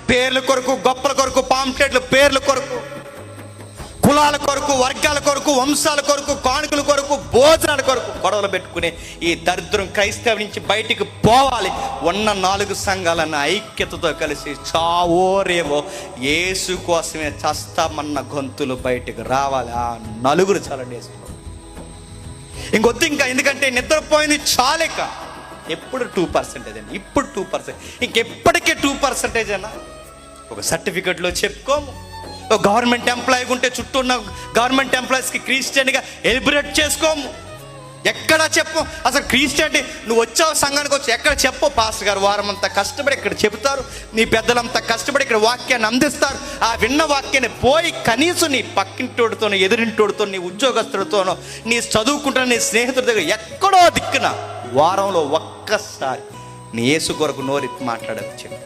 పేర్ల కొరకు, గొప్పల కొరకు, పాంప్లెట్లు పేర్ల కొరకు, కులాల కొరకు, వర్గాల కొరకు, వంశాల కొరకు, కానుకల కొరకు, భోజనాల కొరకు గొడవలు పెట్టుకునే ఈ దరిద్రం క్రైస్తవ నుంచి బయటికి పోవాలి. ఉన్న 4 సంఘాలన్న ఐక్యతతో కలిసి చావోరేవో యేసు కోసమే చస్తామన్న గొంతులు బయటికి రావాలి. ఆ 4 చాలండి యేసు. ఇంకొద్దు ఇంకా, ఎందుకంటే నిద్రపోయింది చాలేక. ఎప్పుడు 2% అండి, ఇప్పుడు 2%, ఇంకెప్పటికే 2% అన్నా. ఒక సర్టిఫికెట్లో చెప్పుకోము. ఒక గవర్నమెంట్ ఎంప్లాయీ ఉంటే చుట్టూ ఉన్న గవర్నమెంట్ ఎంప్లాయీస్కి క్రిస్టియన్గా ఎలిబ్రేట్ చేసుకోము. ఎక్కడ చెప్పు అసలు క్రిస్టియానిటీ. నువ్వు వచ్చావు సంఘానికి వచ్చి ఎక్కడ చెప్పు, పాస్టర్ గారు వారం అంతా కష్టపడి ఇక్కడ చెబుతారు, నీ పెద్దలంతా కష్టపడి ఇక్కడ వాక్యాన్ని అందిస్తారు. ఆ విన్న వాక్యాన్ని పోయి కనీసం నీ పక్కింటోడితోనో, ఎదురింటోడితో, నీ ఉద్యోగస్తుడితోనో, నీ చదువుకుంటున్న నీ స్నేహితుడి దగ్గర ఎక్కడో దిక్కున వారంలో ఒక్కసారి నీ యేసు కొరకు నోరెత్తి మాట్లాడదు చెప్పు.